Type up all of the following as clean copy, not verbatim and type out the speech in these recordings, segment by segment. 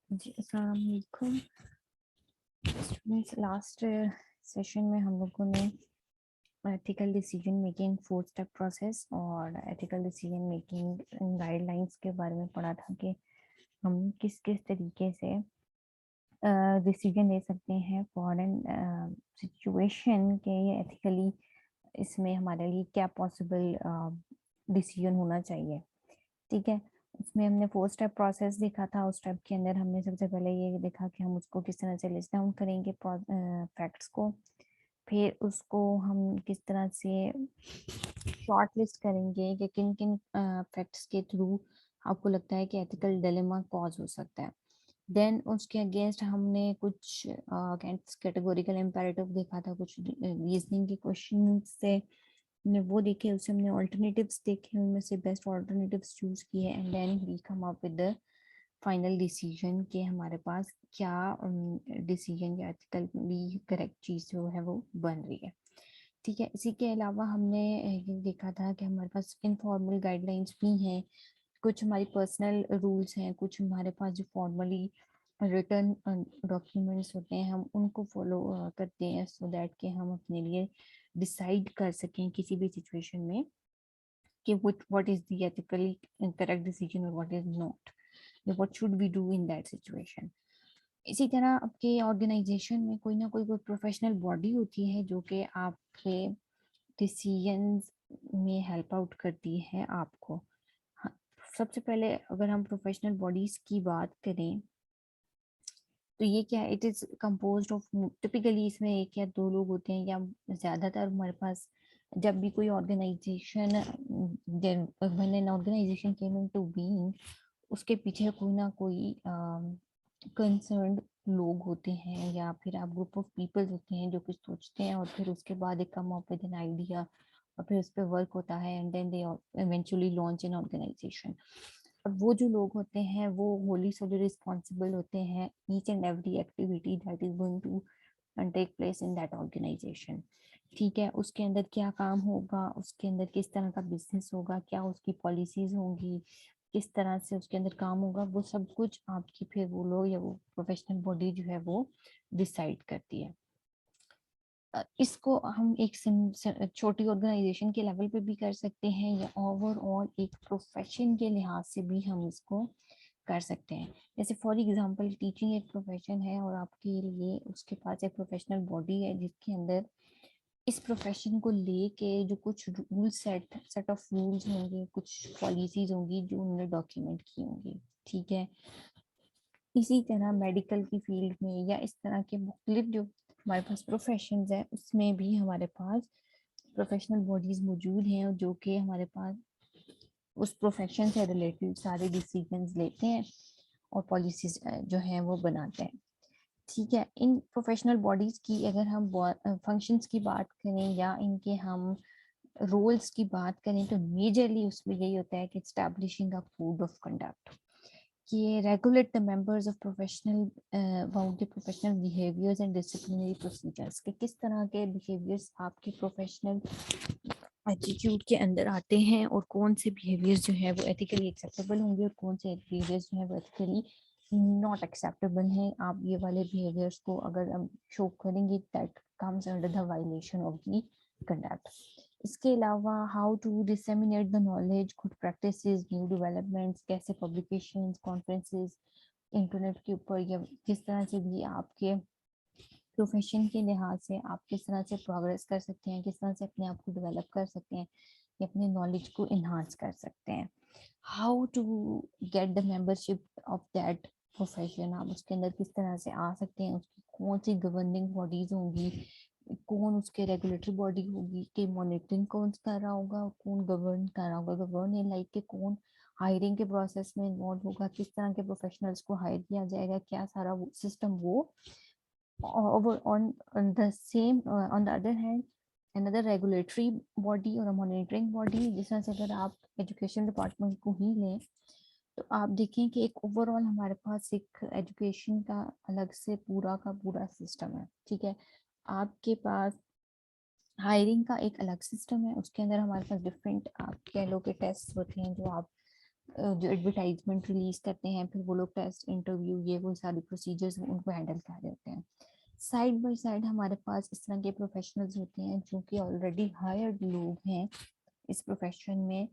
जी अस्सलाम वालेकुम students. Last session में हम लोगों ने ethical decision making 4 step process और एथिकल डिसीजन मेकिंग गाइडलाइंस के बारे में पढ़ा था कि हम किस किस तरीके से डिसीजन ले सकते हैं फॉरेन सिचुएशन के। ये एथिकली इसमें हमारे लिए क्या पॉसिबल डिसीजन होना चाहिए। ठीक है, उसमें हमने 4 स्टेप प्रोसेस देखा था। उस स्टेप के अंदर हमने सबसे पहले ये देखा कि हम उसको किस तरह से लिस्ट डाउन करेंगे फैक्ट्स को, फिर उसको हम किस तरह से शॉर्ट लिस्ट करेंगे कि किन किन फैक्ट्स के थ्रू आपको लगता है कि एथिकल डिलेमा कॉज हो सकता है। देन उसके अगेंस्ट हमने कुछ कैटेगोरिकल इम्पेरेटिव देखा था, कुछ रीजनिंग के क्वेश्चन से हमने वो देखे, उससे हमने ऑल्टरनेटिव्स देखे, उनमें से बेस्ट ऑल्टरनेटिव्स चूज किए and then we come up with the final decision कि हमारे पास क्या डिसीजन या एथिकली करेक्ट चीज जो है वो बन रही है। ठीक है, इसी के अलावा हमने ये देखा था कि हमारे पास इनफॉर्मल गाइडलाइंस भी हैं, कुछ हमारी पर्सनल रूल्स हैं, कुछ हमारे पास जो फॉर्मली रिटर्न डॉक्यूमेंट्स होते हैं हम उनको फॉलो करते हैं सो दैट कि हम अपने लिए डिसाइड कर सकें किसी भी सिचुएशन में कि what is the ethically correct decision or what is not, what should we do in that situation। इसी तरह आपके ऑर्गेनाइजेशन में कोई ना कोई प्रोफेशनल बॉडी होती है जो कि आपके डिसीजंस में हेल्प आउट करती है आपको। हाँ, सबसे पहले अगर हम प्रोफेशनल बॉडीज की बात करें तो ये क्या है, it is composed of, typically इसमें एक या दो लोग होते हैं या ज्यादातर हमारे पास। जब भी कोई organisation, when an organisation came into being, उसके पीछे कोई ना कोई कंसर्न्ड लोग होते हैं या फिर आप ग्रुप ऑफ पीपल्स होते हैं जो कुछ सोचते हैं और फिर उसके बाद एक come up with an idea और फिर उस पर वर्क होता है and then they eventually launch an organisation. अब वो जो लोग होते हैं वो होली सोली रिस्पॉन्सिबल होते हैं each and every activity that is going to take place in that organisation. ठीक है, उसके अंदर क्या काम होगा, उसके अंदर किस तरह का बिजनेस होगा, क्या उसकी पॉलिसीज होंगी, किस तरह से उसके अंदर काम होगा, वो सब कुछ आपकी फिर वो लोग या वो प्रोफेशनल बॉडी जो है वो डिसाइड करती है। इसको हम एक छोटी ऑर्गेनाइजेशन के लेवल पे भी कर सकते हैं या ओवरऑल एक प्रोफेशन के लिहाज से भी हम इसको कर सकते हैं। जैसे फॉर एग्जांपल टीचिंग एक प्रोफेशन है और आपके लिए उसके पास एक प्रोफेशनल बॉडी है जिसके अंदर इस प्रोफेशन को लेके जो कुछ रूल सेट ऑफ रूल्स होंगे, कुछ पॉलिसीज होंगी जो उन्होंने डॉक्यूमेंट की होंगी। ठीक है, इसी तरह मेडिकल की फील्ड में या इस तरह के मुख्तलिफ जो हमारे पास प्रोफेशन है उसमें भी हमारे पास प्रोफेशनल बॉडीज मौजूद हैं जो कि हमारे पास उस प्रोफेशन से रिलेटेड सारे डिसीजंस लेते हैं और पॉलिसीज जो हैं वो बनाते हैं। ठीक है, इन प्रोफेशनल बॉडीज की अगर हम फंक्शंस की बात करें या इनके हम रोल्स की बात करें तो मेजरली उसमें यही होता है कि establishing a code of conduct, कि ये regulate the members of professional about the professional behaviours and disciplinary procedures, कि किस तरह के बिहेवियर्स आपके प्रोफेशनल एटीट्यूड के अंदर आते हैं और कौन से बिहेवियर्स जो है वो एथिकली एक्सेप्टेबल होंगे और कौन से बिहेवियर्स जो है वो एथिकली नॉट एक्सेप्टेबल हैं। आप ये वाले बिहेवियर्स को अगर हम शो करेंगे that comes under the violation of the conduct. इसके अलावा how to disseminate the knowledge, good practices, new developments, कैसे पब्लिकेशंस, कॉन्फ्रेंसेस इंटरनेट के ऊपर या किस तरह से भी आपके प्रोफेशन के लिहाज से आप किस तरह से प्रोग्रेस कर सकते हैं, किस तरह से अपने आप को डेवलप कर सकते हैं या अपने नॉलेज को इन्हांस कर सकते हैं। How to get the membership of that profession, आप उसके अंदर किस तरह से आ सकते हैं, उसकी कौन सी गवर्निंग बॉडीज होंगी, कौन उसके रेगुलेटरी बॉडी होगी, कि मॉनिटरिंग कौन कर रहा होगा, कौन गवर्न कर रहा होगा, गवर्न इन लाइक के कौन हायरिंग के प्रोसेस में इन्वॉल्व होगा, किस तरह के प्रोफेशनल्स को हायर किया जाएगा, क्या सारा सिस्टम वो। on the same on the other hand another regulatory body और monitoring body, जिस तरह से अगर आप एजुकेशन डिपार्टमेंट को ही लें तो आप देखें कि एक ओवरऑल हमारे पास एक एजुकेशन का अलग से पूरा का पूरा सिस्टम है। ठीक है, आपके पास हायरिंग का एक अलग सिस्टम है, उसके अंदर हमारे पास डिफरेंट आप कह लो कि टेस्ट होते हैं जो आप जो एडवर्टाइजमेंट रिलीज करते हैं, फिर वो लोग टेस्ट, इंटरव्यू, ये वो सारी प्रोसीजर्स उनको हैंडल कर रहे होते हैं। साइड बाय साइड हमारे पास इस तरह के प्रोफेशनल्स होते हैं जो कि ऑलरेडी हायर्ड लोग हैं इस प्रोफेशन में,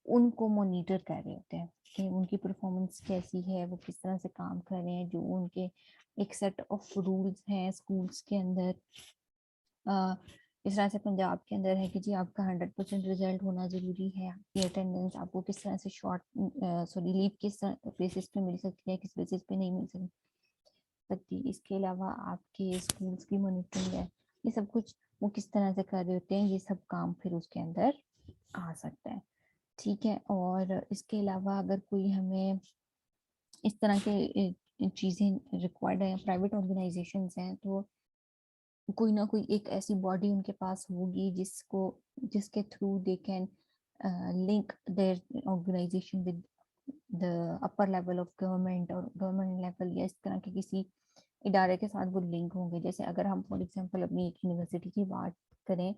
उनको मॉनिटर कर रहे होते हैं कि उनकी परफॉर्मेंस कैसी है, वो किस तरह से काम कर रहे हैं, जो उनके एक सेट ऑफ रूल्स हैं स्कूल्स के अंदर। इस तरह से पंजाब के अंदर है कि जी आपका 100% रिजल्ट होना जरूरी है, आपकी अटेंडेंस आपको किस तरह से शॉर्ट सॉरी लीव किस बेसिस पे मिल सकती है, किस बेसिस पे नहीं मिल सकती। इसके अलावा आपके स्कूल्स की मॉनिटरिंग है, ये सब कुछ वो किस तरह से कर रहे होते हैं, ये सब काम फिर उसके अंदर आ सकता है। ठीक है, और इसके अलावा अगर कोई हमें इस तरह के चीज़ें रिक्वायर्ड है, प्राइवेट ऑर्गेनाइजेशंस हैं, तो कोई ना कोई एक ऐसी बॉडी उनके पास होगी जिसके through they can link their organisation with the upper level of government, और गवर्नमेंट लेवल या इस तरह के किसी इदारे के साथ वो लिंक होंगे। जैसे अगर हम फॉर एग्जांपल अपनी एक यूनिवर्सिटी की बात करें,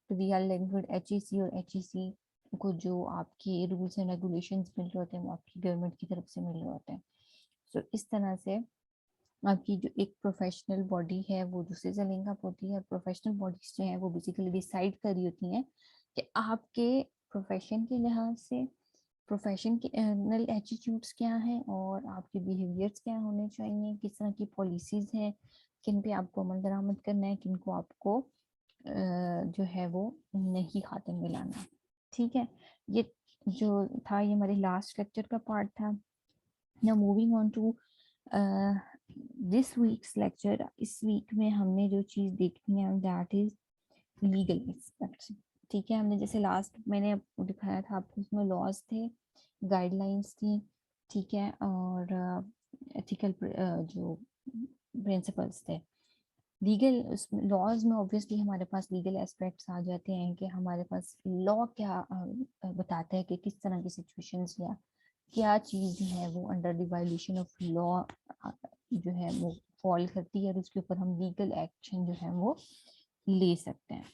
तो we are linked with HEC, और HEC को जो आपके रूल्स एंड रेगुलेशंस मिल रहे होते हैं वो आपकी गवर्नमेंट की तरफ से मिल रहे होते हैं। सो इस तरह से आपकी जो एक प्रोफेशनल बॉडी है वो दूसरे से लिंक अप होती है। प्रोफेशनल बॉडीज जो है वो बेसिकली डिसाइड कर रही होती हैं कि आपके प्रोफेशन के लिहाज से प्रोफेशन के नल एटीट्यूड्स क्या हैं और आपके बिहेवियर्स क्या होने चाहिए, किस तरह की पॉलिसीज हैं, किन पे आपको अमल दरामद करना है, किन को आपको जो है वो नहीं खाते मिलाना। ठीक है, ये जो था ये हमारे लास्ट लेक्चर का पार्ट था। Now moving on to this week's lecture. इस वीक में हमने जो चीज़ देखनी है दैट इज लीगल एस्पेक्ट्स। ठीक है, हमने जैसे लास्ट मैंने दिखाया था आपको, उसमें लॉज थे, गाइडलाइंस थी, ठीक है, और एथिकल जो प्रिंसिपल्स थे। लीगल लॉज में ऑब्वियसली हमारे पास लीगल एस्पेक्ट्स आ जाते हैं कि हमारे पास लॉ क्या बताता है कि किस तरह की सिचुएशंस या क्या चीज़ जो है वो under the violation of law जो है वो फॉल करती है, और उसके ऊपर हम लीगल एक्शन जो है वो ले सकते हैं।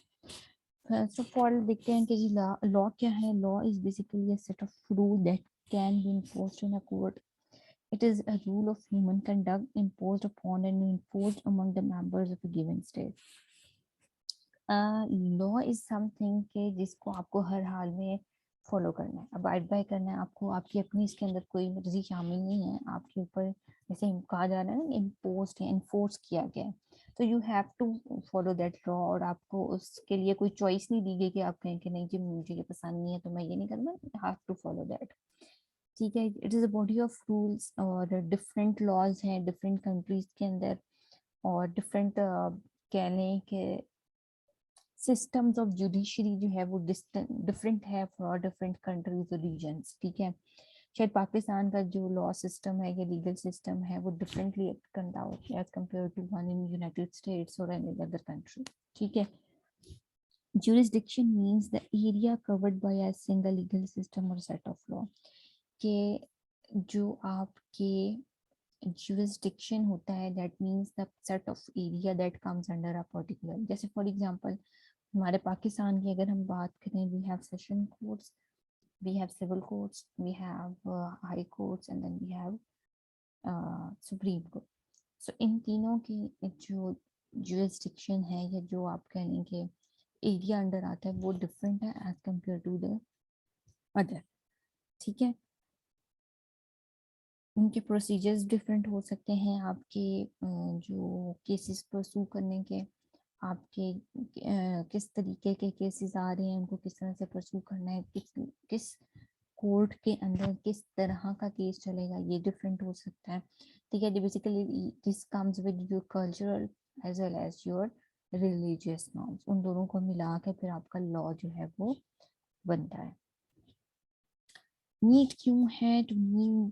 फर्स्ट ऑफ ऑल देखते हैं कि जी लॉ क्या है। Law is basically a set of rule that can be enforced in a court. It is a rule of human conduct imposed upon and enforced among the members of a given state. Law is something के जिसको आपको हर हाल में follow करना है, abide by करना है आपको। आपकी अपनी इसके अंदर कोई मर्जी शामिल नहीं है आपके ऊपर, जैसे कहा जा रहा है ना इम्पोज है, इन्फोर्स किया गया है, तो you have to follow that law. और आपको उसके लिए कोई चॉइस नहीं दी गई कि आप कहें कि नहीं जी मुझे ये पसंद नहीं है तो मैं ये नहीं करूँगा, हैव टू फॉलो दैट। ठीक है, it is a body of rules, और डिफरेंट लॉज हैं डिफरेंट कंट्रीज के अंदर, और डिफरेंट कह लें कि सिस्टम्स ऑफ जुडिशरी जो है वो डिफरेंट है फॉर डिफरेंट कंट्रीज और रीजन्स। ठीक है, शायद पाकिस्तान का जो लॉ सिस्टम है या लीगल सिस्टम है वो डिफरेंटली एक्ट करता है as compare to one in United States और एनी अदर कंट्री। ठीक है, jurisdiction means the area covered by a single legal system or set of law। के जो आपके jurisdiction होता है that means the set of area that comes under a particular, जैसे for example हमारे पाकिस्तान की अगर हम बात करें, we have session courts, we have civil courts, we have high courts, and then we have supreme court. So इन तीनों की जो jurisdiction है या जो आप कह लें कि एरिया अंडर आता है वो डिफरेंट है as compare to the other. ठीक है, उनके प्रोसीजर्स डिफरेंट हो सकते हैं, आपके जो केसेस परसू करने के, आपके किस तरीके के केसेस आ रहे हैं उनको किस तरह से परसू करना है, किस कोर्ट के अंदर किस तरह का केस चलेगा, ये डिफरेंट हो सकता है। ठीक है, basically this comes with your cultural as well as your religious norms, उन दोनों को मिला के फिर आपका लॉ जो है वो बनता है। नीड क्यों है? To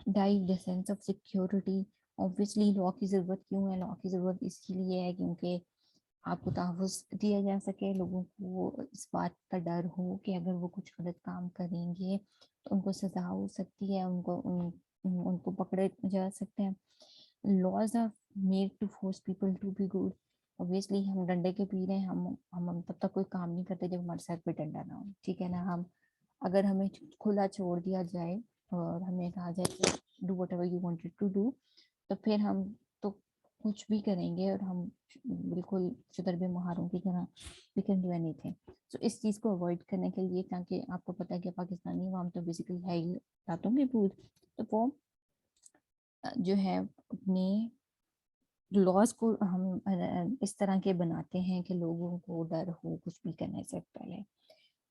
dive the sense of security. Obviously law की ज़रूरत क्यों है? लॉ की ज़रूरत इसलिए है क्योंकि आपको तहफ़्फ़ुज़ दिया जा सके, लोगों को इस बात का डर हो कि अगर वो कुछ गलत काम करेंगे तो उनको सज़ा हो सकती है, उनको पकड़े जा सकते हैं। Laws are made to force people to be good. Obviously हम डंडे के पीर हैं, हम तब तक कोई काम नहीं करते जब हमारे साथ पे डंडा ना हो। ठीक है ना, हम अगर हमें खुला छोड़ दिया जाए और हमें कहा जाए कि do whatever you wanted to do, तो फिर हम तो कुछ भी करेंगे और हम बिल्कुल चुतरबे मुहारों की तरह वी कैन डू एनीथिंग। सो इस चीज़ को अवॉइड करने के लिए, ताकि आपको पता है कि पाकिस्तानी अवाम तो बेसिकली है ही रातों के भूत, तो वो जो है अपने लॉज को हम इस तरह के बनाते हैं कि लोगों को डर हो कुछ भी करने से पहले,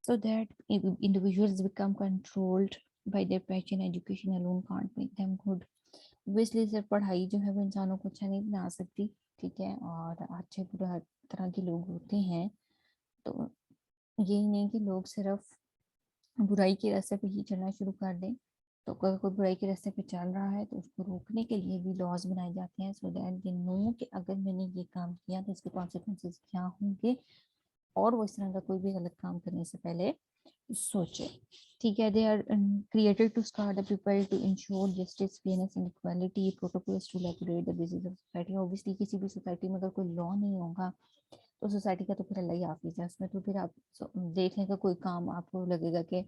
so that individuals become controlled by their passion. Education alone can't make them good. obviously सिर्फ पढ़ाई जो है वो इंसानों को अच्छा नहीं बना सकती, ठीक है, और अच्छे बुरे हर तरह के लोग होते हैं। तो यही नहीं कि लोग सिर्फ बुराई के रास्ते पे ही चलना शुरू कर दें। तो अगर कोई बुराई के रास्ते पे चल रहा है तो उसको रोकने के लिए भी लॉज बनाए जाते हैं, सो दैट दे नो कि अगर मैंने ये काम किया तो इसके कॉन्सिक्वेंसेस क्या होंगे, और वो इस तरह का कोई भी गलत काम करने से पहले सोचे। ठीक है, they are created to start the people to ensure justice, fairness and equality, protocols to regulate the basis of society. Obviously किसी भी सोसाइटी में अगर कोई लॉ नहीं होगा तो सोसाइटी का तो फिर अल्लाह ही हाफिज है उसमें। तो फिर आप देखने का कोई काम आपको लगेगा कि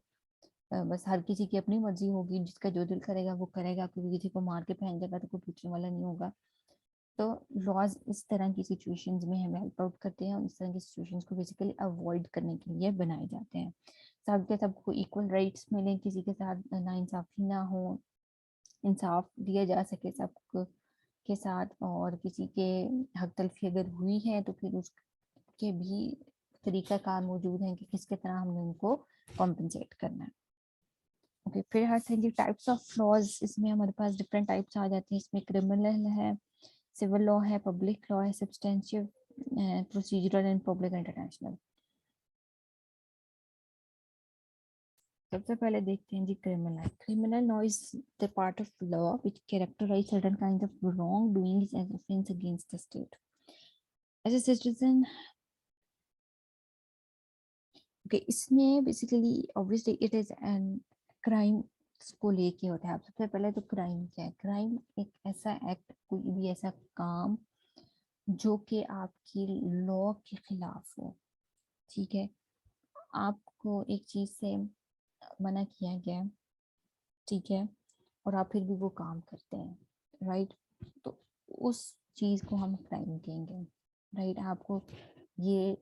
बस हर किसी की अपनी मर्जी होगी, जिसका जो दिल करेगा वो करेगा, कोई किसी को मार के फेंक देगा तो कोई पूछने वाला नहीं होगा। तो लॉज इस तरह की सिचुएशंस में हमें हेल्प आउट करते हैं, और इस तरह की सिचुएशंस को बेसिकली अवॉइड करने के लिए बनाए जाते हैं। सबके सबको इक्वल राइट्स मिले, किसी के साथ नाइंसाफी ना हो, इंसाफ दिया जा सके सबको के साथ, और किसी के हक तलफी अगर हुई है तो फिर उसके भी तरीका कार मौजूद है कि किस तरह हमने उनको कॉम्पनसेट करना है। ओके, फिर हर तरह की टाइप्स ऑफ लॉज, इसमें हमारे पास डिफरेंट टाइप्स आ जाते हैं। इसमें क्रिमिनल है, सिविल लॉ है, पब्लिक लॉ है, substantial, procedural and public international. सबसे पहले देखते हैं जी criminal. Criminal law is the part of law which characterize certain kind of wrong doings as offence against the state as a citizen. Okay, इसमें basically obviously it is an crime को लेके होता है। आप सबसे पहले तो क्राइम क्या है? क्राइम एक ऐसा एक्ट, कोई भी ऐसा काम जो कि आपकी लॉ के खिलाफ हो, ठीक है, आपको एक चीज से मना किया गया, ठीक है, और आप फिर भी वो काम करते हैं, राइट, तो उस चीज को हम क्राइम कहेंगे। राइट, आपको ये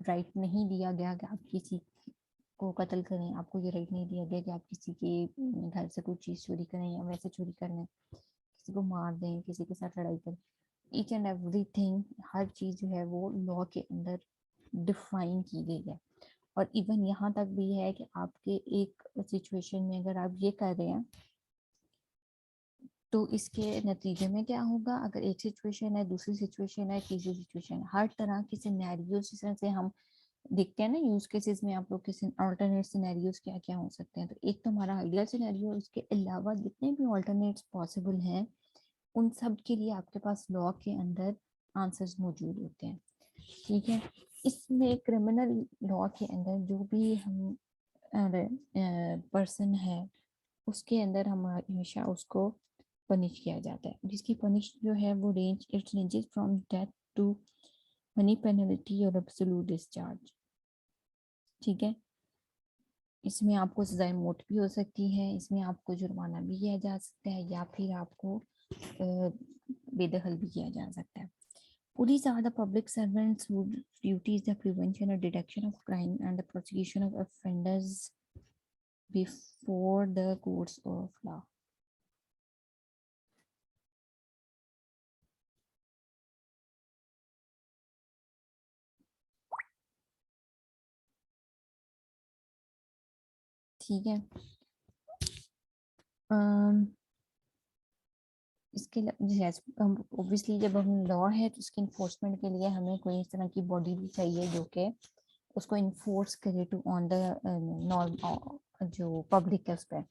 राइट नहीं दिया गया कि आप किसी को कत्ल करें, आपको ये राइट नहीं दिया गया कि आप किसी के घर से कुछ चीज चोरी करें या वैसे चोरी कर लें, किसी को मार दें, किसी के साथ लड़ाई करें। ईच एंड एवरीथिंग, हर चीज जो है वो लॉ के अंदर डिफाइन की गई है। और इवन यहाँ तक भी है कि आपके एक सिचुएशन में अगर आप ये कर रहे हैं तो इसके नतीजे में क्या होगा। अगर एक सिचुएशन है, दूसरी सिचुएशन है, तीसरी सिचुएशन है, हर तरह के सिनेरियो जिस तरह से हम देखते हैं ना यूज केसेस में, आप लोग के अल्टरनेट सिनेरियोज क्या क्या हो सकते हैं। तो एक तो हमारा आइडियल सिनेरियो, उसके अलावा जितने भी अल्टरनेट्स पॉसिबल हैं उन सब के लिए आपके पास लॉ के अंदर आंसर्स मौजूद होते हैं, ठीक है। इसमें क्रिमिनल लॉ के अंदर जो भी हम पर्सन है उसके अंदर हम हमेशा उसको पनिश किया जाता है, जिसकी पनिश जो है वो ranges from death to money penalty और एब्सोल्यूट डिस्चार्ज, ठीक है। इसमें आपको सजाए मौत भी हो सकती है, इसमें आपको जुर्माना भी किया जा सकता है, या फिर आपको बेदखल भी किया जा सकता है। Police are the public servants whose duty is the prevention or detection of crime and the prosecution of offenders before the courts of law. ठीक है, इसके ऑब्वियसली जब हम लॉ है तो उसके इन्फोर्समेंट के लिए हमें कोई इस तरह की बॉडी भी चाहिए जो कि उसको इन्फोर्स करे टू ऑन द नॉर्म जो पब्लिक है उस पर।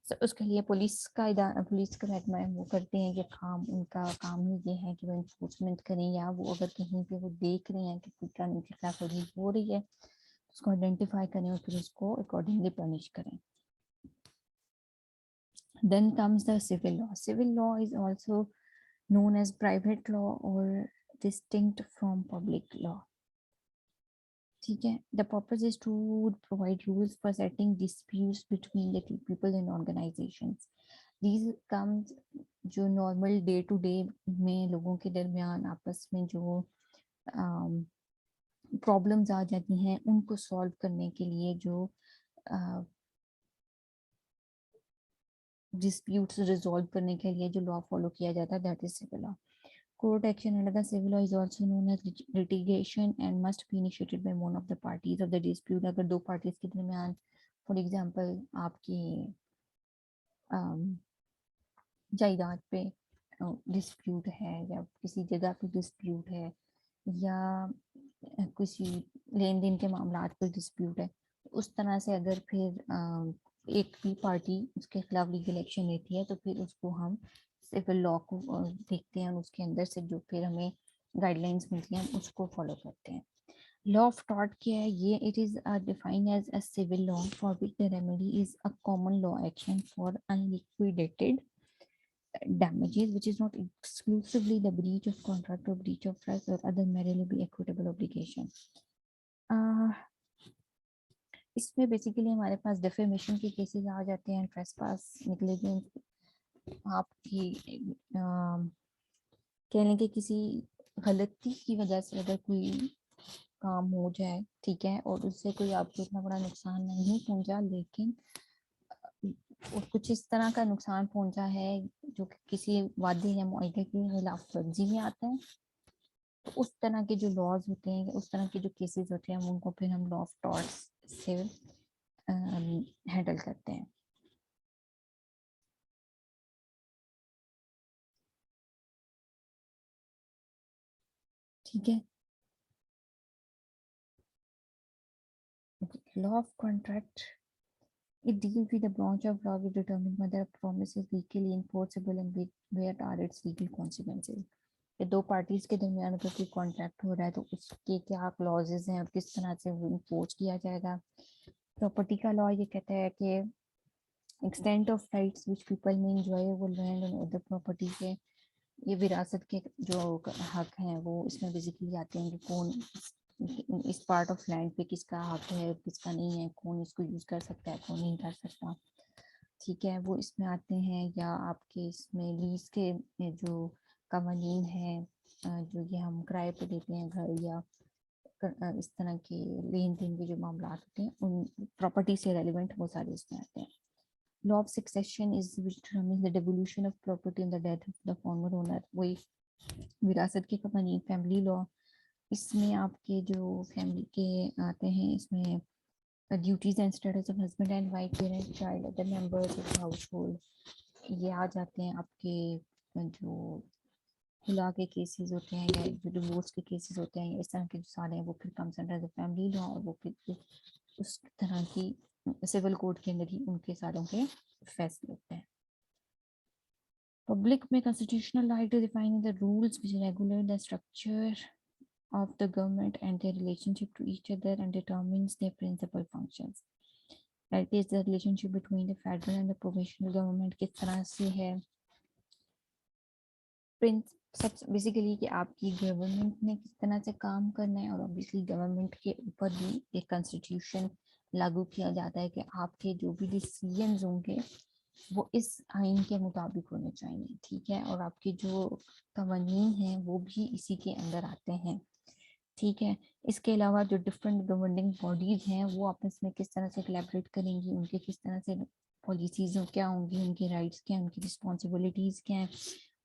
तो उसके लिए पुलिस का रहनमा वो करते हैं कि काम, उनका काम ही ये है कि वो इन्फोर्समेंट करें, या वो अगर कहीं पे वो देख रहे हैं कि कोई कानून के खिलाफ हो रही है उसको आइडेंटिफाई करें और फिर उसको अकॉर्डिंगली पनिश करें। Then comes the civil law. Civil law is also known as private law or distinct from public law, ठीक है. The purpose is to provide rules for setting disputes between the people in organisations. These comes जो normal day to day में लोगों के दरमियान आपस में जो प्रॉब्लम्स आ जाती हैं उनको सॉल्व करने के लिए जो डिस्प्यूट्स रिजॉल्व करने के लिए जो लॉ फॉलो किया जाता है that is civil law. Court action under the civil law is also known as litigation and must be initiated by one of the parties of the dispute. अगर दो parties के दरमियान फॉर एग्जांपल आपकी जायदाद पे डिस्प्यूट है या किसी जगह पे डिस्प्यूट है या किसी लेन देन के मामला पर डिस्प्यूट है, उस तरह से अगर फिर एक भी पार्टी उसके खिलाफ लीगल एक्शन लेती है तो फिर उसको हम सिविल लॉ को देखते हैं और उसके अंदर से जो फिर हमें गाइडलाइंस मिलती हैं उसको फॉलो करते हैं. लॉ ऑफ टॉर्ट क्या है? ये it is defined as a civil law for which the remedy is a common law action for unliquidated damages which is not exclusively the breach of contract or breach of trust or other merely equitable obligation. इसमें basically हमारे पास defamation के cases आ जाते हैं, trespass, negligence, आपकी कह लें कि किसी गलती की वजह से अगर कोई काम हो जाए, ठीक है, और उससे कोई आपको इतना बड़ा नुकसान नहीं पहुंचा लेकिन कुछ इस तरह का नुकसान पहुंचा है जो कि किसी वादे या मुआहदे के खिलाफ वर्जी में आता है, तो उस तरह के जो लॉज होते हैं, उस तरह के जो केसेस होते हैं उनको फिर हम लॉ ऑफ टॉर्ट्स से हैंडल करते हैं. ठीक है. Law of contract, it deals with the branch of law which determines whether a promise is legally enforceable and where are its legal consequences. ये दो पार्टीज के दरमियान अगर कोई कॉन्ट्रैक्ट हो रहा है तो उसके क्या क्लॉजेज हैं और किस तरह से वो इम्पोज किया जाएगा. प्रॉपर्टी का लॉ ये कहता है कि extent of rights which people में enjoy over land and other property के, ये विरासत के जो हक हैं वो इसमें बेसिकली आते हैं कि कौन इस पार्ट ऑफ लैंड पे किसका हक है किसका नहीं है, कौन इसको यूज कर सकता है कौन नहीं कर सकता. ठीक है, वो इसमें आते हैं. या आपके इसमें लीज के जो कवानीन है जो ये हम किराए पे देते हैं घर या इस तरह के लेन देन के जो मामला होते हैं उन प्रॉपर्टी से रेलिवेंट वो सारे इसमें आते हैं. Law of succession is which determines the devolution of property and the death of the former owner. वही विरासत के कवानीन. फैमिली लॉ, इसमें आपके जो फैमिली के आते हैं इसमें duties and status of husband and wife, parent, child, other members of house hold, ये आ जाते हैं. आपके जो खुला के केसेस होते हैं या जो डिवोर्स के केसेस होते हैं, इस तरह के जो सारे हैं वो फिर comes under the family law और वो फिर उस तरह की सिविल कोड के अंदर ही उनके सारों के फैसले होते हैं. Public में constitutional right to define the rules which regulate the structure of the government and their relationship to each other and determines their principal functions. That is the relationship between the federal and the provincial government किस तरह से है. सब basically कि आपकी government ने किस तरह से काम करना है और ऑब्वियसली गवर्नमेंट के ऊपर भी एक कॉन्स्टिट्यूशन लागू किया जाता है कि आपके जो भी डिसीजंस होंगे वो इस आइन के मुताबिक होने चाहिए. ठीक है, और आपके जो कवानीन हैं वो भी इसी के अंदर आते हैं. ठीक है, इसके अलावा जो डिफरेंट गवर्निंग बॉडीज हैं वो आपस में किस तरह से कोलैबोरेट करेंगी, उनके किस तरह से पॉलिसीज क्या होंगी, उनके राइट्स क्या हैं, उनकी रिस्पॉन्सिबिलिटीज क्या हैं,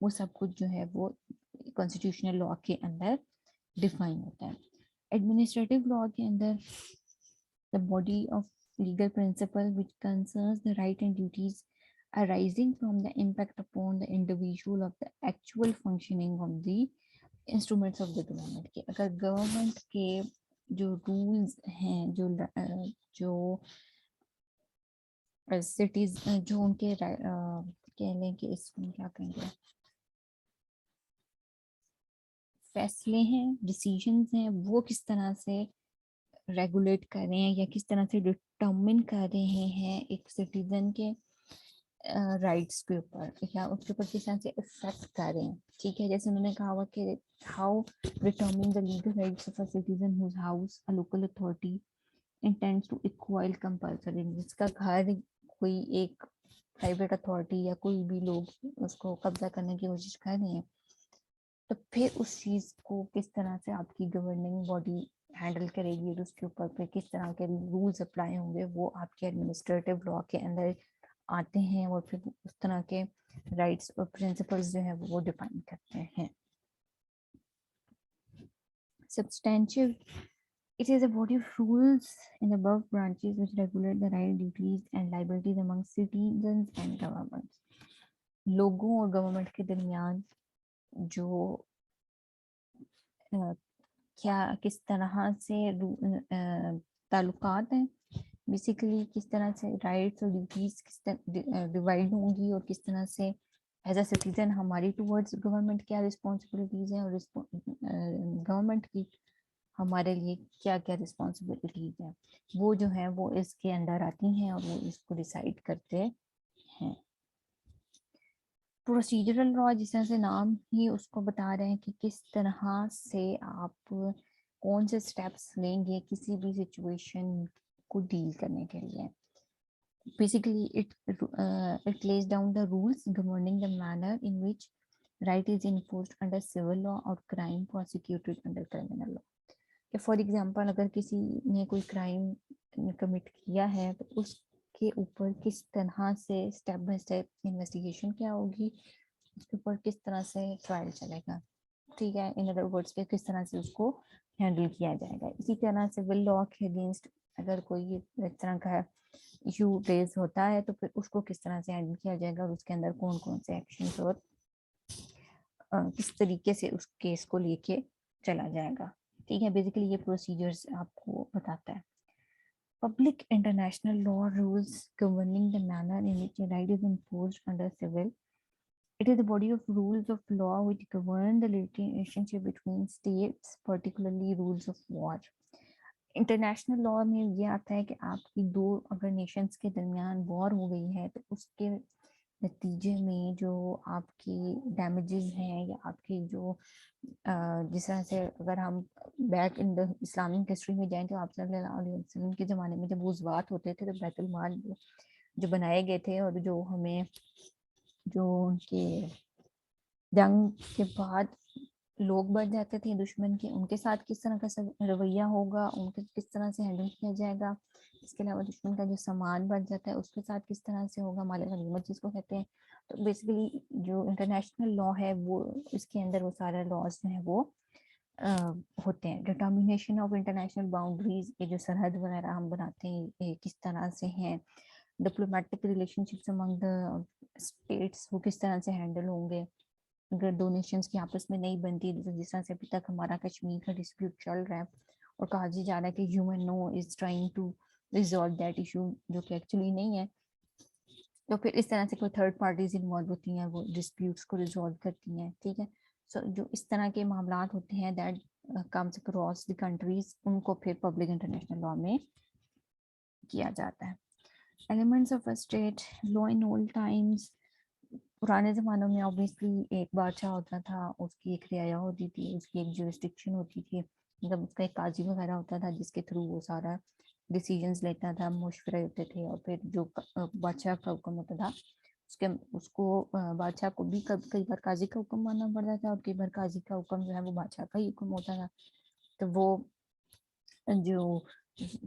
वो सब कुछ जो है वो कॉन्स्टिट्यूशनल लॉ के अंदर डिफाइन होता है. एडमिनिस्ट्रेटिव लॉ के अंदर the body of legal principal which concerns the right and duties arising from the impact upon the individual of the actual functioning of the instruments of the government. के अगर government के जो rules हैं जो cities जो उनके कह लें कि इसको क्या कहेंगे फैसले हैं, डिसीजंस हैं, वो किस तरह से रेगुलेट कर रहे हैं या किस तरह से डिटर्मिन कर रहे हैं एक सिटीजन के राइट्स के ऊपर या उसके ऊपर किस तरह से इफेक्ट कर रहे हैं। ठीक है, जैसे उन्होंने कहा हुआ कि how determine the legal rights of a citizen whose house a local authority intends to acquire compulsory, जिसका घर कोई एक प्राइवेट अथॉरिटी या कोई भी लोग उसको कब्जा करने की कोशिश कर रहे हैं, तो फिर उस चीज को किस तरह से आपकी गवर्निंग बॉडी हैंडल करेगी और उसके ऊपर फिर किस तरह के रूल्स अप्लाई होंगे, वो आपके एडमिनिस्ट्रेटिव लॉ के अंदर आते हैं और फिर उस तरह के राइट्स और प्रिंसिपल्स जो है वो डिफाइन करते हैं। Substantive, it is a body of rules in the above branches which regulate the right, duties and liabilities among citizens and governments. लोगों और गवर्नमेंट के दरमियान जो क्या किस तरह से ताल्लुकात हैं, बेसिकली किस तरह से राइट्स और ड्यूटीज किस तरह डिवाइड होंगी और किस तरह से एज अ सिटीजन हमारी टुवर्ड्स गवर्नमेंट क्या रिस्पॉन्सिबिलिटीज हैं और गवर्नमेंट की हमारे लिए क्या क्या रिस्पॉन्सिबिलिटीज हैं, वो जो है वो इसके अंदर आती हैं और वो इसको डिसाइड करते हैं। प्रोसीजरल लॉ जिस तरह से नाम ही उसको बता रहे हैं कि किस तरह से आप कौन से स्टेप्स लेंगे किसी भी सिचुएशन को डील करने के लिए। Basically, it lays down the rules governing the manner in which right is enforced under civil law or crime prosecuted under criminal law. कि फॉर एग्जांपल अगर किसी ने कोई क्राइम कमिट किया है तो उसके ऊपर किस तरह से स्टेप बाय स्टेप इन्वेस्टिगेशन क्या होगी, उसके ऊपर किस तरह से ट्रायल चलेगा। ठीक है, इन अदर वर्ड्स पे किस तरह से उसको हैंडल किया जाएगा। इसी तरह से विल लॉ के अगेंस्ट अगर कोई इस तरह का इशू रेज होता है तो फिर उसको किस तरह से हैंडल किया जाएगा और उसके अंदर कौन कौन से एक्शन और किस तरीके से उस केस को लेके चला जाएगा। ठीक है, बेसिकली ये प्रोसीजर्स आपको बताता है। Public international law rules governing the manner in which a right is enforced under civil. It is the body of rules of law which govern the relationship between states, particularly rules of war. International law में ये आता है कि आपकी दो अगर Nations के दरमियान वॉर हो गई है तो उसके नतीजे में जो आपकी डैमेजेस हैं या आपकी जो जिस तरह से अगर हम back in the Islamic history में जाएं तो आप सल्लल्लाहु अलैहि वसल्लम के ज़माने में जब वज़वात होते थे तो बैतुल माल जो बनाए गए थे और जो हमें जो उनके जंग के बाद लोग बढ़ जाते थे दुश्मन के, उनके साथ किस तरह का रवैया होगा, उनके किस तरह से हैंडल किया जाएगा। इसके अलावा दुश्मन का जो सामान बढ़ जाता है उसके साथ किस तरह से होगा, माले गनीमत जिसको कहते हैं। तो बेसिकली जो इंटरनेशनल लॉ है वो इसके अंदर वो सारे लॉज जो है वो होते हैं। डिटर्मिनेशन ऑफ इंटरनेशनल बाउंड्रीज, ये जो सरहद वगैरह हम बनाते हैं ये किस तरह से हैं। Diplomatic relationships among the states वो किस तरह से हैंडल होंगे अगर दो नेशंस की आपस में नहीं बनती, जिस तरह से अभी तक हमारा कश्मीर का डिस्प्यूट चल रहा है और कहा जा रहा है कि UNO is trying to resolve that issue, जो कि एक्चुअली नहीं है। तो फिर इस तरह से कोई थर्ड पार्टीज इन्वॉल्व होती हैं वो डिस्प्यूट्स को रिजॉल्व करती हैं। ठीक है, सो जो इस तरह के मामला होते हैं that comes across the countries, उनको फिर पब्लिक इंटरनेशनल लॉ में किया जाता है। Elements of a state law in old times, पुराने ज़मानों में ऑब्वियसली एक बादशाह होता था, उसकी एक रियाया होती थी, उसकी एक जुरिस्डिक्शन होती थी, मतलब उसका एक काजी वगैरह होता था जिसके थ्रू वो सारा डिसीजंस लेता था, मशवरे होते थे। और फिर जो बादशाह का हुक्म होता था उसके उसको बादशाह को भी कई बार काजी का हुक्म मानना पड़ता था और कई बार काजी का हुक्म जो है वो बादशाह का ही हुक्म होता था। तो वो जो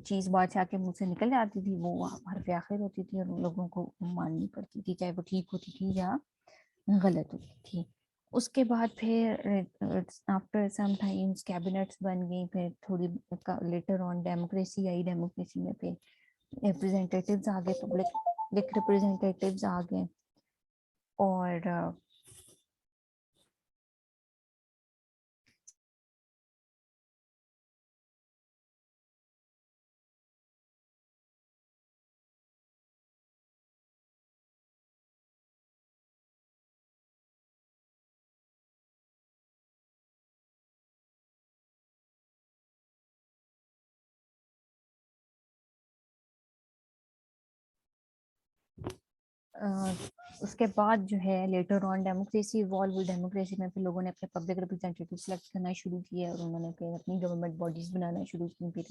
चीज बादशाह के मुंह से निकल जाती थी वो हरफ आखिर होती थी और उन लोगों को माननी पड़ती थी, चाहे वो ठीक होती थी या गलत होती थी। उसके बाद फिर आफ्टर सम टाइम्स कैबिनेट्स बन गई, फिर थोड़ी later on democracy I, democracy में फिर रिप्रेजेंटेटिव्स आ गए, पब्लिक रिप्रेजेंटेटिव्स आ गए। और उसके बाद जो है later on democracy evolve, democracy में फिर लोगों ने अपने पब्लिक रिप्रेजेंटेटिव सेलेक्ट करना शुरू किया और उन्होंने फिर अपनी गवर्नमेंट बॉडीज बनाना शुरू की। फिर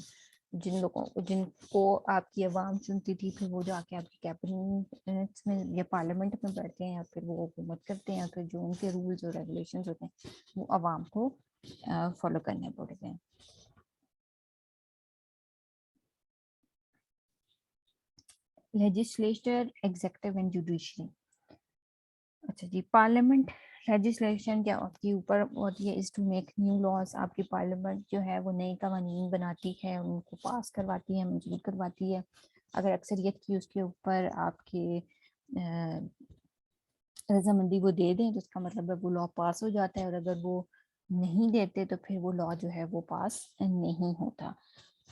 जिनको आपकी आवाम चुनती थी, फिर वो जाके आपकी कैबिनेट में या पार्लियामेंट में बैठते हैं या फिर वो हुकूमत करते हैं, फिर जो उनके रूल्स और रेगुलेशंस होते हैं वो आवाम को फॉलो करने पड़ते हैं। Legislature, executive and judiciary. अच्छा जी, पार्लियामेंट लेजिस्लेशन क्या आपकी ऊपर होती है, is to make new laws. आपकी पार्लियामेंट जो है वो नए कानून बनाती है, उनको पास करवाती है, मंजूर करवाती है। अगर अक्सरियत की उसके ऊपर आपके रजामंदी वो दे दें तो उसका मतलब है वो लॉ पास हो जाता है, और अगर वो नहीं देते तो फिर वो लॉ जो है वो पास नहीं होता।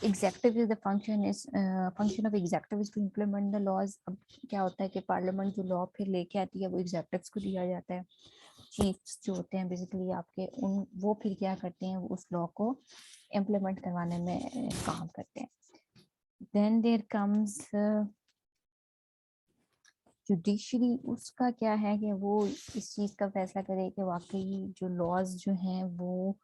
Executive is the function of executive is to implement the laws. अब क्या होता है कि पार्लियामेंट जो लॉ फिर लेके आती है वो एग्जेक्टिव्स को दिया जाता है। चीफ्स जो होते हैं बेसिकली आपके, उन वो फिर क्या करते हैं, वो उस लॉ को इम्प्लीमेंट करवाने में काम करते हैं। Then there comes judiciary. उसका क्या है कि वो इस चीज़ का फैसला करे कि वाकई जो लॉज जो हैं वो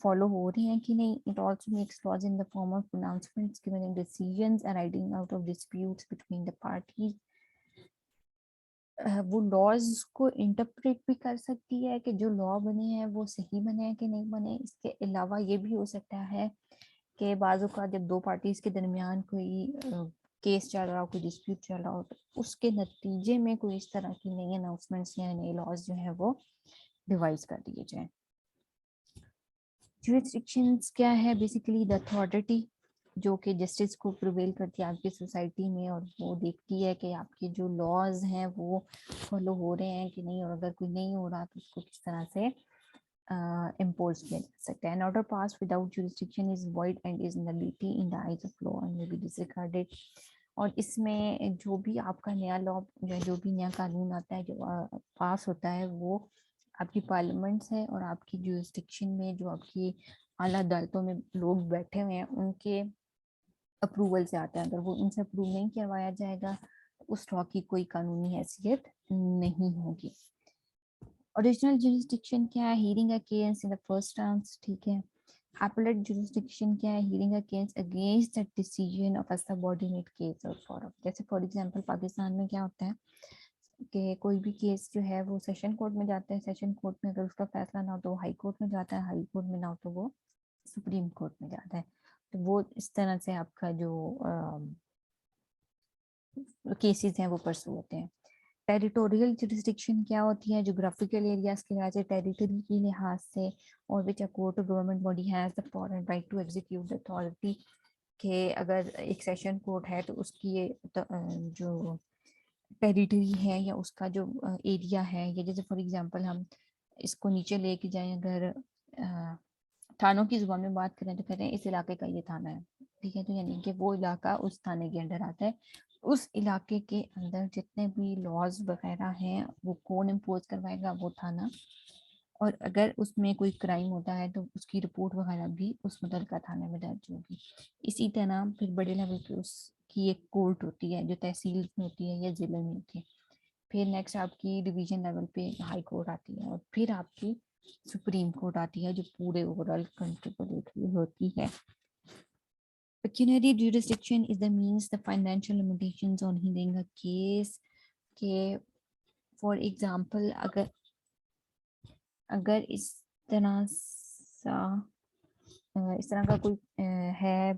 फॉलो हो रहे हैं कि नहीं। It also makes laws in the form of pronouncements given decisions and writing out of disputes between the parties. वो लॉज को इंटरप्रेट भी कर सकती है कि जो लॉ बने हैं वो सही बने हैं कि नहीं बने। इसके अलावा ये भी हो सकता है कि बाजू का जब दो पार्टीज के दरमियान कोई केस चल रहा हो, कोई डिस्प्यूट चल रहा हो, तो उसके नतीजे में कोई इस तरह की नई अनाउंसमेंट्स या नए लॉज जो है वो डिवाइस कर दिए जाए। जुरिस्डिक्शंस क्या है, बेसिकली द अथॉरिटी जो कि जस्टिस को प्रिवेल करती है आपकी सोसाइटी में, और वो देखती है कि आपके जो लॉज हैं वो फॉलो हो रहे हैं कि नहीं, और अगर कोई नहीं हो रहा तो उसको किस तरह से इम्पोज किया जा सकता है। An order passed without jurisdiction is void and is nullity in the eyes of law and may be disregarded. और इसमें जो भी आपका नया लॉ या जो भी नया कानून आता है, जो पास होता है, वो आपकी पार्लियामेंट है और आपकी जुरिस्डिक्शन में जो आपकी आला अदालतों में लोग बैठे हुए हैं उनके अप्रूवल से आता है। अगर वो उनसे अप्रूव नहीं करवाया जाएगा तो उस लॉ की कोई कानूनी हैसियत नहीं होगी। ओरिजिनल जुरिस्डिक्शन क्या है, hearing a case in the first instance, ठीक है। एपेलेट जुरिस्डिक्शन क्या है, hearing a case against the decision of a subordinate case और फोरम। जैसे फॉर एग्जांपल पाकिस्तान में क्या होता है कि कोई भी केस जो है वो सेशन कोर्ट में जाता है, सेशन कोर्ट में अगर उसका फैसला ना हो तो वो हाई कोर्ट में जाता है, हाई कोर्ट में ना हो तो वो सुप्रीम कोर्ट में जाता है। तो वो इस तरह से आपका जो केसेस हैं वो परसू होते हैं। टेरिटोरियल जुरिस्डिक्शन क्या होती है, जोग्राफिकल एरियाज के लिहाज से, टेरिटरी के लिहाज से, और which a court government body has the power and right to execute the authority. के अगर एक सेशन कोर्ट है तो उसकी जो टेरिटरी है या उसका जो एरिया है, या जैसे फॉर एग्जांपल हम इसको नीचे लेके जाएं, अगर थानों की जुबान में बात करें तो कहते हैं इस इलाके का ये थाना है, ठीक है। तो यानी कि वो इलाका उस थाने के अंडर आता है। उस इलाके के अंदर जितने भी लॉज वगैरह हैं वो कौन इम्पोज करवाएगा, वो थाना। और अगर उसमें कोई क्राइम होता है तो उसकी रिपोर्ट वगैरह भी उस मुतल्लिका थाने में दर्ज होगी। इसी तरह फिर बड़े लेवल पे उसकी एक कोर्ट होती है जो तहसील में होती है या जिले में होती है। फिर नेक्स्ट आपकी डिवीजन लेवल पे हाई कोर्ट आती है, और फिर आपकी सुप्रीम कोर्ट आती है जो पूरे ओवरऑल कंट्री को देख रही होती है। Pecuniary jurisdiction is the means the financial limitations on hearing a case के फॉर एग्जाम्पल अगर अगर इस तरह का कोई है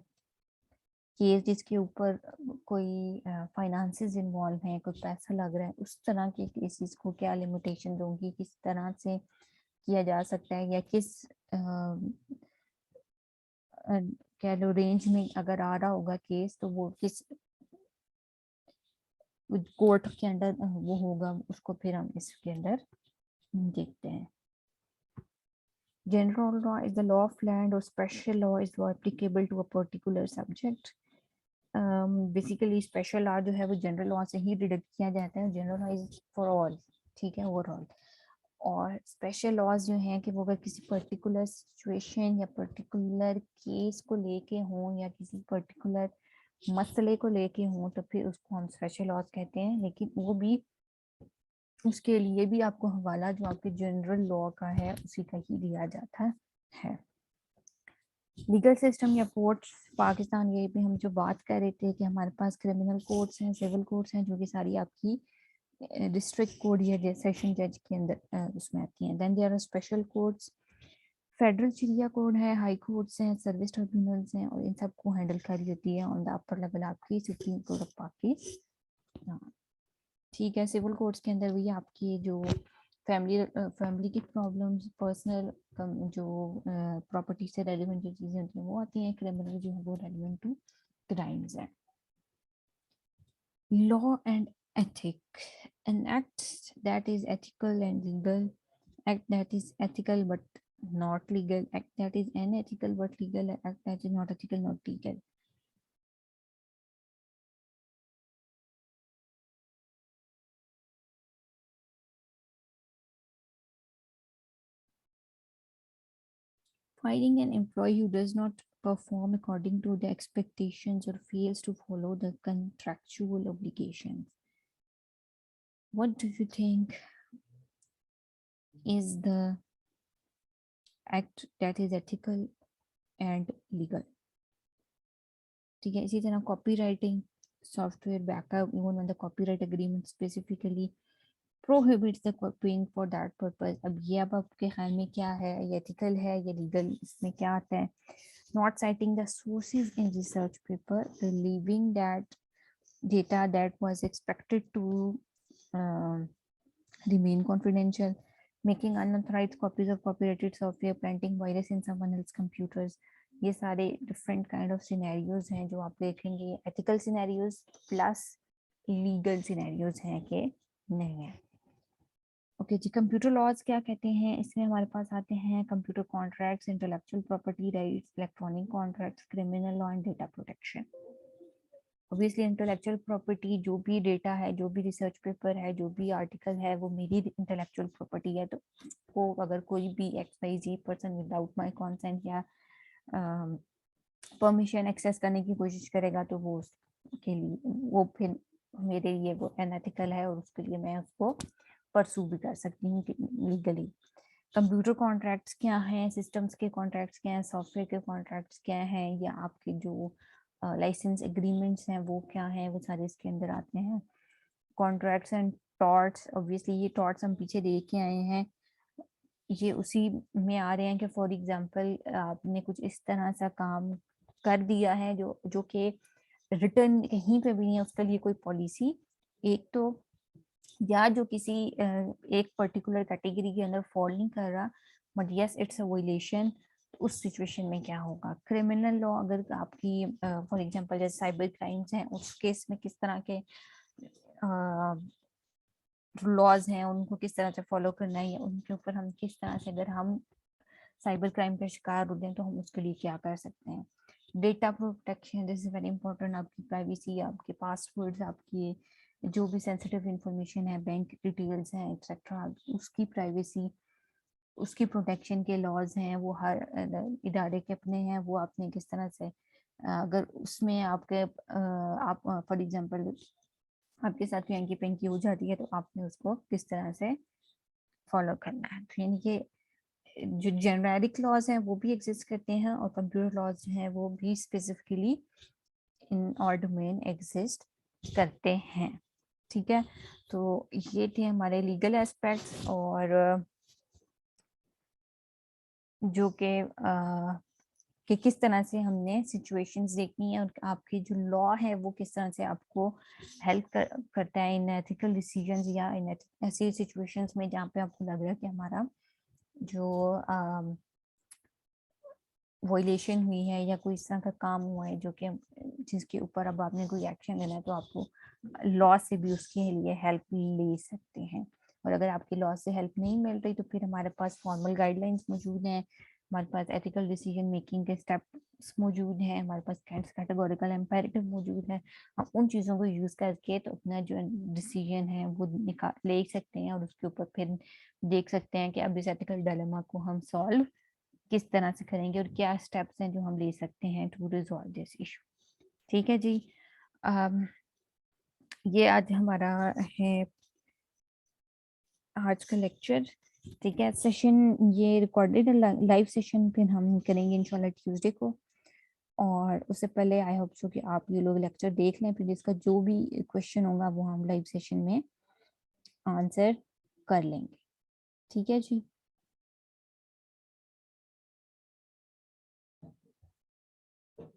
केस जिसके ऊपर कोई फाइनेंसेस इन्वॉल्व है, कोई पैसा लग रहा है, उस तरह के केसेस को क्या लिमिटेशन दूंगी, किस तरह से किया जा सकता है, या किस कह लो रेंज में अगर आ रहा होगा केस तो वो किस कोर्ट के अंडर वो होगा, उसको फिर हम इसके अंदर देखते हैं। General law is the law of land or special law is law applicable to a particular subject. Basically special law जो है वो जनरल लॉ से ही डिडक्ट किया जाता है, general law is for all, ठीक है, ओवरऑल। और स्पेशल लॉज जो हैं कि वो अगर किसी पर्टिकुलर सिचुएशन या पर्टिकुलर केस को लेके हों या किसी पर्टिकुलर मसले को लेके हों तो फिर उसको हम स्पेशल लॉज कहते हैं, लेकिन वो भी उसके लिए भी आपको हवाला जो आपके जनरल लॉ का है उसी का ही दिया जाता है। लीगल सिस्टम या कोर्ट्स पाकिस्तान, ये भी हम जो बात कर रहे थे कि हमारे पास क्रिमिनल कोर्ट्स हैं, सिविल कोर्ट्स हैं, जो कि सारी आपकी डिस्ट्रिक्ट कोर्ट या सेशन जज के अंदर उसमें आती हैं। Then there are special courts, federal Sharia court है, हाई कोर्ट्स हैं, सर्विस ट्रिब्यूनल्स हैं, और इन सबको हैंडल करी होती है ऑन द अपर लेवल आपकी सुप्रीम कोर्ट ऑफ पाकिस्तान। ठीक है, सिविल कोर्ट्स के अंदर भी आपकी जो फैमिली की प्रॉब्लम्स, पर्सनल जो प्रॉपर्टी से रेलिवेंट जो चीजें होती हैं वो आती हैं। क्रिमिनल जो है वो रेलिवेंट टू क्राइम्स है। Law and ethic, an act that is ethical and legal, act that is ethical but not legal, act that is unethical but legal, act that is not ethical not legal. Firing an employee who does not perform according to the expectations or fails to follow the contractual obligations. What do you think is the act that is ethical and legal? ठीक है, इसी तरह copy writing, software backup, even when the copyright agreement specifically prohibits the copying for that purpose. अब ये अब आपके ख्याल में क्या है, ये एथिकल है या लीगल, इसमें क्या आता है? Not citing the sources in research paper, believing that data that was expected to remain confidential, making unauthorized copies of copyrighted software, planting virus in someone else's computers. ये सारे डिफरेंट काइंड ऑफ सिनेरियोज हैं जो आप देखेंगे, ethical scenarios plus legal scenarios हैं कि नहीं है। ओके जी, कंप्यूटर लॉज क्या कहते हैं? इसमें हमारे पास आते हैं computer contracts, intellectual property rights, electronic contracts, criminal law and data protection. Obviously intellectual property जो भी डेटा है, जो भी रिसर्च पेपर है, जो भी आर्टिकल है, वो मेरी इंटेलेक्चुअल प्रॉपर्टी है। तो वो अगर कोई भी XYZ person without my consent या परमिशन एक्सेस करने की कोशिश करेगा तो वो उसके लिए वो फिर मेरे लिए वो अनएथिकल है, और उसके लिए मैं उसको परसू भी कर सकती हूँ लीगली। कंप्यूटर कॉन्ट्रैक्ट्स क्या हैं, सिस्टम्स के कॉन्ट्रैक्ट्स क्या हैं, सॉफ्टवेयर के कॉन्ट्रैक्ट्स क्या हैं, या आपके जो लाइसेंस एग्रीमेंट्स हैं वो क्या हैं, वो सारे इसके अंदर आते हैं। कॉन्ट्रैक्ट्स एंड टॉर्ट्स, ऑब्वियसली ये टॉर्ट्स हम पीछे देख के आए हैं, ये उसी में आ रहे हैं कि फॉर एग्जांपल आपने कुछ इस तरह सा काम कर दिया है जो कि रिटर्न कहीं पे भी नहीं है, उसके लिए कोई पॉलिसी एक तो, या जो किसी एक पर्टिकुलर कैटेगरी के अंदर फॉल नहीं कर रहा, but yes it's a violation. उस सिचुएशन में क्या होगा? क्रिमिनल लॉ अगर आपकी फॉर एग्जांपल जैसे साइबर क्राइम्स हैं, उस केस में किस तरह के लॉज हैं, उनको किस तरह से फॉलो करना है, या उनके ऊपर हम किस तरह से, अगर हम साइबर क्राइम का शिकार होते हैं तो हम उसके लिए क्या कर सकते हैं। Data protection, this is very important, आपकी प्राइवेसी, आपके पासवर्ड्स, आपकी जो भी सेंसिटिव इंफॉर्मेशन है, बैंक डिटेल्स हैं एक्सेट्रा, उसकी प्राइवेसी, उसकी प्रोटेक्शन के लॉज हैं, वो हर इदारे के अपने हैं, वो आपने किस तरह से अगर उसमें आपके आप फॉर एग्जांपल आपके साथ कोई एंकी पेंकी हो जाती है तो आपने उसको किस तरह से फॉलो करना है। तो यानी कि जो जेनेरिक लॉज हैं वो भी एग्जिस्ट करते हैं, और कंप्यूटर लॉज हैं वो भी specifically in all domain exist करते हैं। ठीक है, तो ये थे हमारे लीगल एस्पेक्ट्स, और जो कि किस तरह से हमने सिचुएशंस देखनी है, और आपकी जो लॉ है वो किस तरह से आपको हेल्प करता है इन एथिकल डिसीजंस, या इन ऐसी सिचुएशंस में जहाँ पे आपको लग रहा है कि हमारा जो वॉयलेशन हुई है या कोई इस तरह का काम हुआ है जो कि जिसके ऊपर अब आपने कोई एक्शन लेना है, तो आपको लॉ से भी उसके लिए हेल्प ले सकते हैं। और अगर आपकी लॉ से हेल्प नहीं मिल रही तो फिर हमारे पास फॉर्मल गाइडलाइंस मौजूद हैं, हमारे पास एथिकल डिसीजन मेकिंग के स्टेप्स मौजूद हैं, हमारे पास कैटेगोरिकल एम्पेरेटिव मौजूद है। हम उन चीज़ों को यूज़ करके तो अपना जो डिसीजन है वो निकाल ले सकते हैं, और उसके ऊपर फिर देख सकते हैं कि अब इस एथिकल डायलेमा को हम सॉल्व किस तरह से करेंगे, और क्या स्टेप्स हैं जो हम ले सकते हैं टू रिजॉल्व दिस इशू। ठीक है जी। ये आज हमारा है आज का लेक्चर। ठीक है, सेशन ये रिकॉर्डेड लाइव सेशन फिर हम करेंगे इंशाल्लाह ट्यूसडे को। और उससे पहले आई होप सो कि आप ये लोग लेक्चर देख लें, फिर इसका जो भी क्वेश्चन होगा वो हम लाइव सेशन में आंसर कर लेंगे। ठीक है जी।